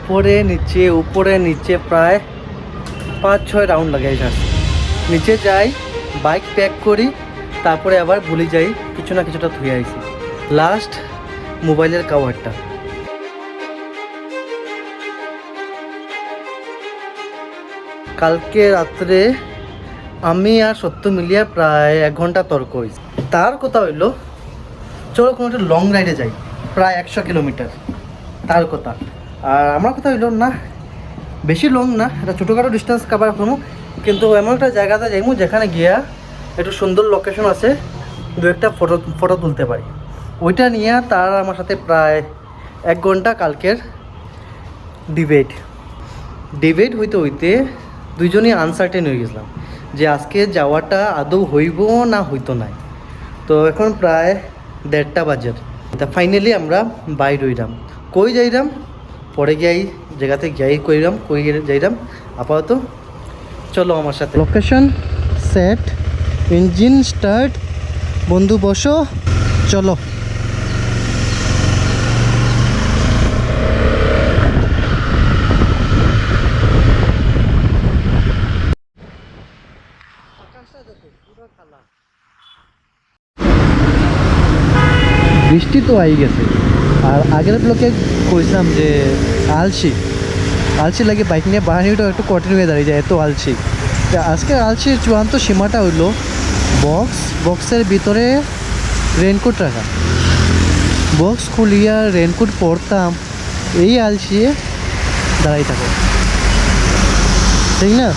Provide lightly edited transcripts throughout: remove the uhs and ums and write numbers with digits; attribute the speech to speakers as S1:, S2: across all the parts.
S1: উপরে নিচে প্রায় 5-6 রাউন্ড লাগাই যাচ্ছে। নিচে যাই, বাইক প্যাক করি, তারপরে আবার ভুলে যাই কিছু না কিছুটা ধুয়ে আইছি। লাস্ট মোবাইলের কাভারটা। কালকে রাত্রে আমি আর সত্য মিলিয়ে প্রায় 1 ঘন্টা তর্ক হয়েছে। তার কথা হইলো চলো কোনো একটা লং রাইডে যাই, প্রায় 100 কিলোমিটার তার কথা। আর আমার কথা হইলো না বেশি লং না, এটা ছোটোখাটো ডিস্টেন্স কাভার করবো, কিন্তু এমন একটা জায়গাতে যাইমু যেখানে গিয়া একটু সুন্দর লোকেশন আছে, 2-একটা ফটো তুলতে পারি। ওইটা নিয়ে তার আমার সাথে প্রায় 1 ঘন্টা কালকের ডিবেট হইতে দুইজনই আনসার্টেন হয়ে গেছিলাম যে আজকে যাওয়াটা আদৌ হইব না হইতো নাই। তো এখন প্রায় 1:30 বাজে। তা ফাইনালি আমরা বাইর হইলাম। কই যাইলাম পরে গিয়ে জায়গাতে কই যাইলাম। আপাতত চলো আমার সাথে। লোকেশন সেট, ইঞ্জিন স্টার্ট, বন্ধু বসো, চলো। বৃষ্টি তো আই গেছে। আর আগের ব্লকে কইছিলাম যে আলসি লাগে বাইক নিয়ে বাহানিটা একটু কঠিন হয়ে দাঁড়িয়ে যায়, এত আলসি। আজকে আলসির চূড়ান্ত সীমাটা হইলো বক্সের ভিতরে রেনকোট রাখা। বক্স খুলিয়া রেনকোট পরতাম, এই আলসিয়ে দাঁড়াই থাকো, ঠিক না?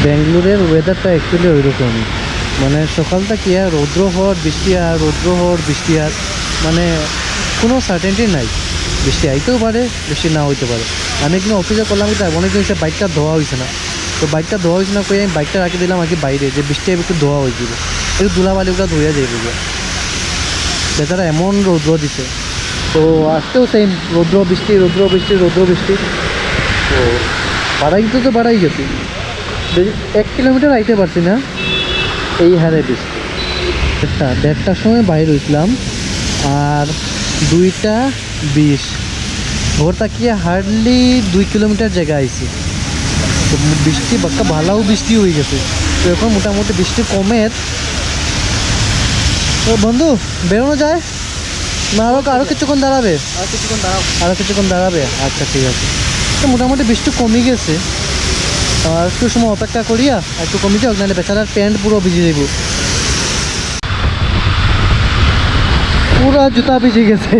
S1: ব্যাঙ্গালোরের ওয়েদারটা অ্যাকচুয়ালি ওইরকমই, মানে সকালটা কি আর রৌদ্র হওয়ার বৃষ্টি আর মানে কোনো সার্টেনটি নাই। বৃষ্টি আইতেও পারে, বৃষ্টি না হইতে পারে। আমি একদিন অফিসে করলাম কি অনেক দিন বাইকটা ধোয়া হয়েছে না, তো বাইকটা ধোয়া হয়েছে না কই আমি বাইকটা রাখি দিলাম আর কি বাইরে, যে বৃষ্টি একটু ধোয়া হয়েছিল, একটু ধুলাবালিগুলো ধুয়ে যাই বুঝে। বেচারা এমন রৌদ্র দিছে, তো আজকেও সেম রৌদ্র বৃষ্টি। তো বাড়াই গেছি, 1 কিলোমিটার আইতে পারছি না, এই হারে বৃষ্টি। 1:30টার সময় বাইরে হয়েছিলাম, আর 2:20 ঘর তাকিয়ে হার্ডলি 2 কিলোমিটার জায়গা আইছি। তো বৃষ্টি বাক্কা ভালোও বৃষ্টি হয়ে গেছে। তো এখন মোটামুটি বৃষ্টি কমে। তো বন্ধু বেরোনো যায় না? আরও কিছুক্ষণ দাঁড়াবে? আরও কিছুক্ষণ দাঁড়াবে, আচ্ছা ঠিক আছে। তো মোটামুটি বৃষ্টি কমে গেছে, আর একটু সময় অপেক্ষা করিয়া একটু কমে যাও, নাহলে বেচারার প্যান্ট পুরো ভিজে যাইব। পুরা জুতা ভিজে গেছে।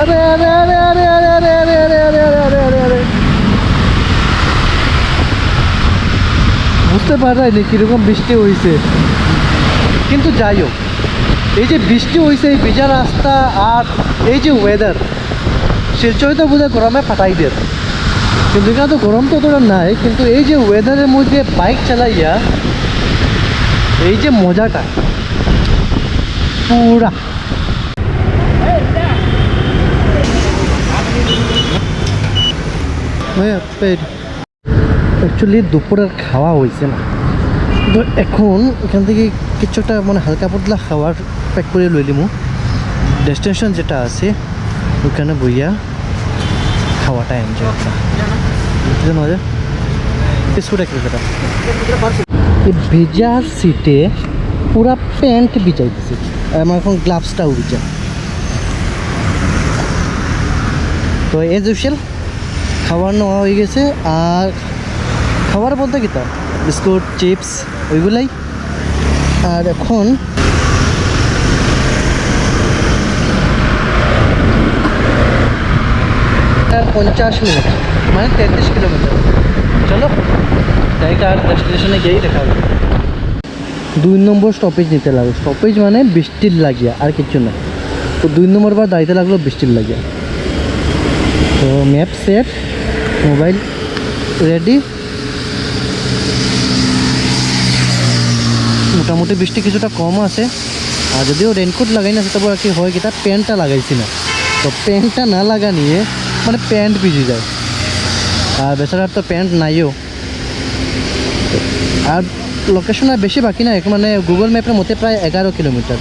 S1: আরে আরে আরে আরে আরে আরে আরে আরে আরে আরে আরে আরে আরে বুঝতে পারাইনি কিরকম বৃষ্টি হয়েছে। কিন্তু যাই হোক, এই যে বৃষ্টি হয়েছে, এই ভিজা রাস্তা আর এই যে ওয়েদার, শিলচরে তো বোধহয় গরমে ফাটাই দেয়, কিন্তু এখানে তো গরম তো অতটা নাই। কিন্তু এই যে ওয়েদারের মধ্যে বাইক চালাইয়া এই যে মজাটা পুরা। অ্যাকচুয়ালি দুপুরের খাওয়া হয়েছে না, তো এখন এখান থেকে কিছুটা মানে হালকা পাতলা খাবার প্যাক করে লইলিমু। ডেস্টিনেশন যেটা আছে ওখানে বইয়া খাওয়াটা এনজয় করা মজা। বিস্কুট এক প্যাকেট। এই ভিজার সিটে পুরা প্যান্ট ভিজাই দিছে, আমার এখন গ্লাভসটাও ভিজা। তো এজ ইউজুয়াল খাবার নেওয়া হয়ে গেছে। আর খাবার বলতে কি তা বিস্কুট চিপস ওইগুলাই। আর এখন 50 মিনিট, মানে 33 কিলোমিটার। চলো গাড়িটা আর ডেস্টিনেশনে গিয়েই দেখা হবে। 2 নম্বর স্টপেজ নিতে লাগলো। স্টপেজ মানে বৃষ্টির লাগিয়া, আর কিছু না। তো 2 নম্বর বার দাঁড়িতে লাগলো বৃষ্টির লাগিয়া। তো ম্যাপ সেট, মোবাইল রেডি। মোটামুটি বৃষ্টি কিছুটা কম আছে, আর যদিও রেনকোট লাগাই না, সেটা আর কি হয় কি তার প্যান্টটা লাগাইছি না। তো প্যান্টটা না লাগা নিয়ে মানে প্যান্ট ভিজে যায়, আর বেচারার তো প্যান্ট নাইও। আর লোকেশন আর বেশি বাকি না, মানে গুগল ম্যাপের মধ্যে প্রায় 11 কিলোমিটার।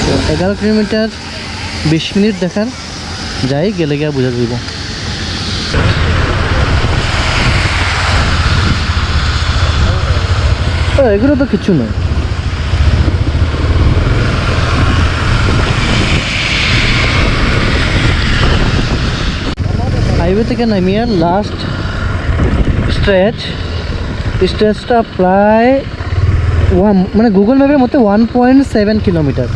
S1: তো 11 কিলোমিটার 20 মিনিট দেখার যাই, গেলে গিয়ে বুঝা দিব। এগুলো তো কিছু নয়। হাইওয়ে থেকে নামিয়ে লাস্ট স্ট্রেচটা প্রায় মানে গুগল ম্যাপের মধ্যে 1.7 কিলোমিটার।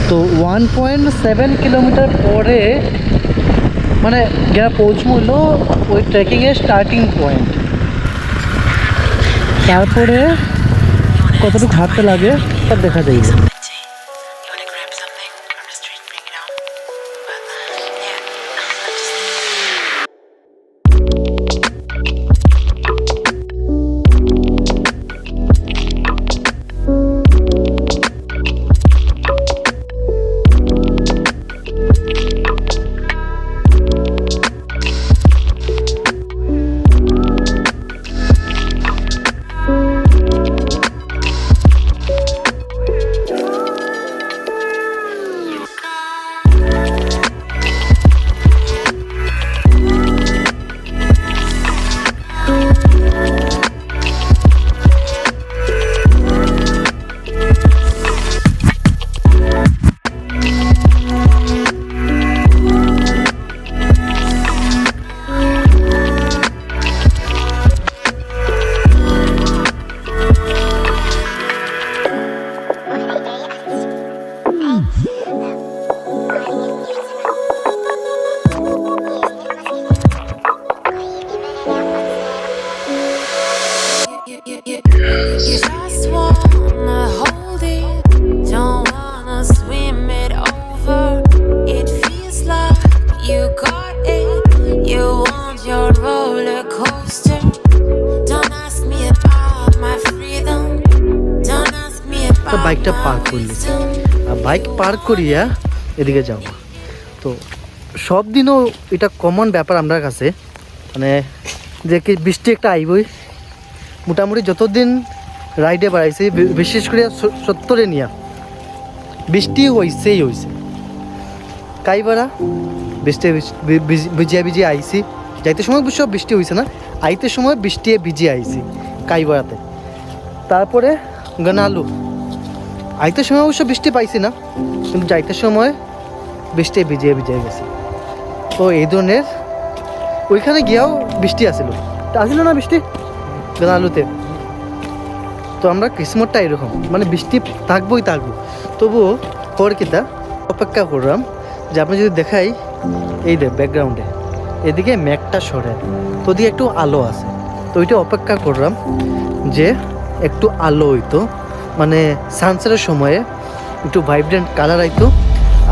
S1: তো 1.7 কিলোমিটার পরে মানে গিয়া পৌঁছলো ওই ট্রেকিংয়ের স্টার্টিং পয়েন্ট। তারপরে কতটুকু হাঁটতে লাগে তা দেখা যায়। বাইকটা পার্ক করলি, আর বাইক পার্ক করিয়া এদিকে যাব। তো সব দিনও এটা কমন ব্যাপার আমরা কাছে, মানে যে কি বৃষ্টি একটা আইবই। মোটামুটি যতদিন রাইডে বাড়াইছে, বিশেষ করে 70 নিয়া বৃষ্টি হয়েছেই হয়েছে। কাইবারা বৃষ্টি ভিজিয়ে আইছি, যাইতে সময় অবশ্য বৃষ্টি হয়েছে না, আইতে সময় বৃষ্টি ভিজিয়ে আইছি কাইবারাতে। তারপরে গনালু আইতে সময় অবশ্য বৃষ্টি পাইছি না, কিন্তু যাইতে সময় বৃষ্টি ভিজিয়ে গেছে। তো এই ধরনের ওইখানে গিয়াও বৃষ্টি আসিল না বৃষ্টি গনালুতে। তো আমরা কিসমতটা এরকম, মানে বৃষ্টি থাকবো। তবুও পর কিতা অপেক্ষা করলাম যে আপনি যদি দেখাই এই দে ব্যাকগ্রাউন্ডে এদিকে মেঘটা সরে, তো ওদিকে একটু আলো আছে। তো ওইটা অপেক্ষা করলাম যে একটু আলো হইতো, মানে সানসেটের সময়ে একটু ভাইব্রেন্ট কালার আইতো,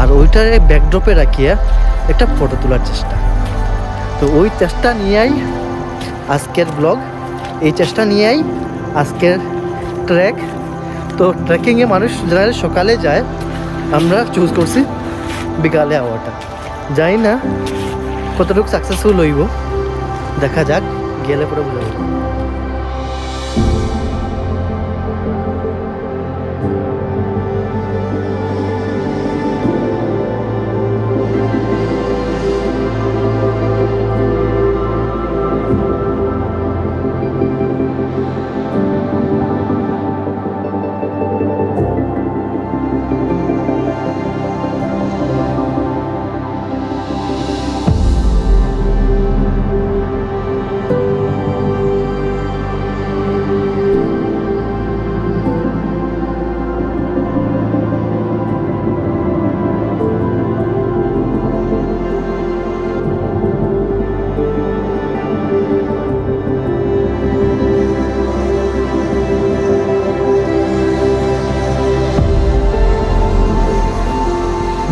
S1: আর ওইটারে ব্যাকড্রপে রাখিয়া একটা ফটো তোলার চেষ্টা। তো ওই চেষ্টা নিয়েই আজকের ব্লগ, এই চেষ্টা নিয়েই আজকের ট্রেক। তো ট্রেকিংয়ে মানুষ জেনারেলি সকালে যায়, আমরা চুজ করছি বিকালে আওয়াটা। যাই না কতটুকু সাকসেসফুল হইব, দেখা যাক, গেলে পরে বোঝা যাবে।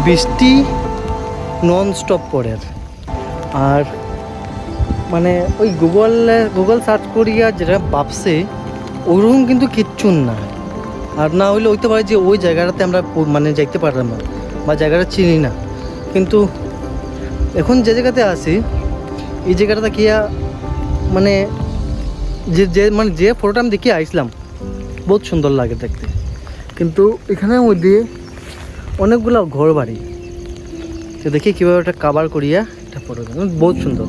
S1: বৃষ্টি নন স্টপ পড়ে, আর মানে ওই গুগল সার্চ করিয়া যেটা ভাবছে ওরকম কিন্তু কিচ্ছু না। আর না হইলে হইতে পারে যে ওই জায়গাটাতে আমরা মানে যাইতে পারলাম না বা জায়গাটা চিনি না। কিন্তু এখন যে জায়গাতে আছি এই জায়গাটা গিয়া মানে যে ফটোটা আমি দেখিয়ে আইসলাম বহুত সুন্দর লাগে দেখতে। কিন্তু এখানে মধ্যে অনেকগুলো ঘর বাড়ি। তো দেখি কীভাবে ওটা কাভার করিয়া এটা ফটো বহুত সুন্দর।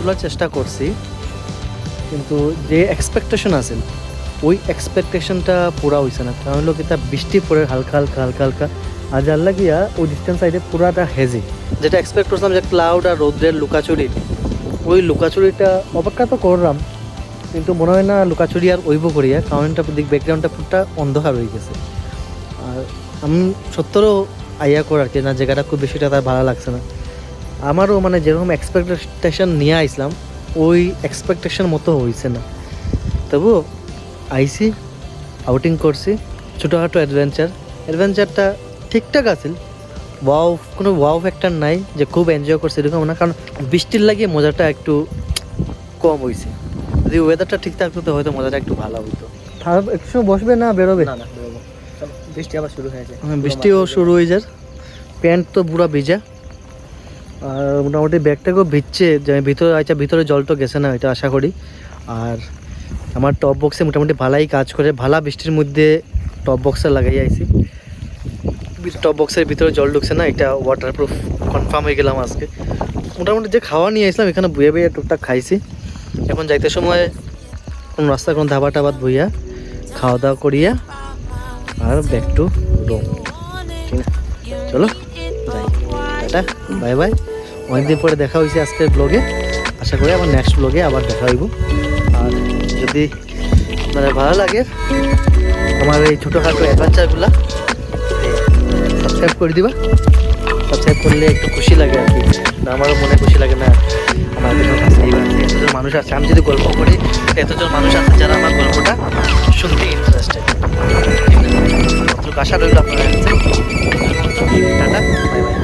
S1: তোলার চেষ্টা করছি, কিন্তু যে এক্সপেকটেশন আছে ওই এক্সপেকটেশনটা পুরা হয়েছে না। কারণ হলো কি তা বৃষ্টি পড়ে হালকা হালকা হালকা হালকা, আর যার লাগিয়া ওই ডিস্টেন্স সাইডে পুরাটা হেজি। যেটা এক্সপেক্ট করছিলাম যে ক্লাউড আর রৌদ্রের লুকাচুরি, ওই লুকাচুরিটা অপেক্ষা তো করলাম, কিন্তু মনে হয় না লুকাচুরি আর ওইব করিয়া, কারণটা দিক ব্যাকগ্রাউন্ডটা পুরোটা অন্ধকার হয়ে গেছে। আর আমি সত্তরও আইয়া কর আর কি না, জায়গাটা খুব বেশিটা তার ভালো লাগছে না আমারও, মানে যেরকম এক্সপেকটেশন নিয়ে আইসলাম ওই এক্সপেকটেশন মতো হয়েছে না। তবুও আইসি, আউটিং করছি, ছোটোখাটো অ্যাডভেঞ্চারটা ঠিকঠাক আছে। কোনো ওয়াও ফ্যাক্টর নাই যে খুব এনজয় করছে এরকম না, কারণ বৃষ্টির লাগিয়ে মজাটা একটু কম হয়েছে। যদি ওয়েদারটা ঠিক থাকতো তো হয়তো মজাটা একটু ভালো হতো। একটু সময় বসবে না বেরোবে?
S2: না বেরোবো, বৃষ্টি আবার শুরু হয়েছে।
S1: বৃষ্টিও শুরু হয়ে যায়, প্যান্ট তো পুরো ভিজা, আর মোটামুটি ব্যাগটাকেও ভিজছে, যে ভিতরে আচ্ছা ভিতরে জল তো গেছে না এটা আশা করি। আর আমার টপ বক্সে মোটামুটি ভালাই কাজ করে, ভালা বৃষ্টির মধ্যে টপ বক্সে লাগাই আইছি, টপ বক্সের ভিতরে জল ঢুকছে না, এটা ওয়াটারপ্রুফ কনফার্ম হয়ে গেলাম আজকে। মোটামুটি যে খাওয়া নিয়ে আসলাম এখানে বইয়ে বইয়ে টুকটাক খাইছি। এখন যাইতে সময় কোনো রাস্তা কোনো ধাবা টাবাত বইয়া খাওয়া দাওয়া করিয়া আর ব্যাক টু রুম। ঠিক আছে, চলো যাই, টাটা, বাই বাই। অনেকদিন পরে দেখা হয়েছে আজকের ব্লগে, আশা করি আমার নেক্সট ব্লগে আবার দেখা হইব। আর যদি আপনাদের ভালো লাগে আমার এই ছোটোখাটো অ্যাডভেঞ্চারগুলো, সাবস্ক্রাইব করে দিবা। সাবস্ক্রাইব করলে একটু খুশি লাগে আর কি, আমারও মনে খুশি লাগে না আমার এতজন মানুষ আছে। আমি যদি গল্প করি এতজন মানুষ আছে যারা আমার গল্পটা শুনতে ইন্টারেস্টেড। আশা রইল আপনারা। Tata, bye bye.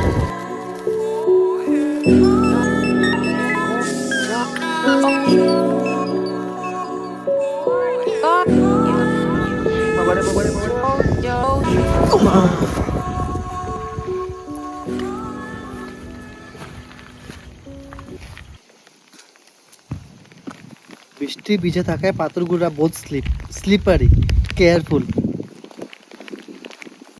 S1: বৃষ্টি ভিজে থাকায় পাথরগুলা বহুত স্লিপারি, কেয়ারফুল।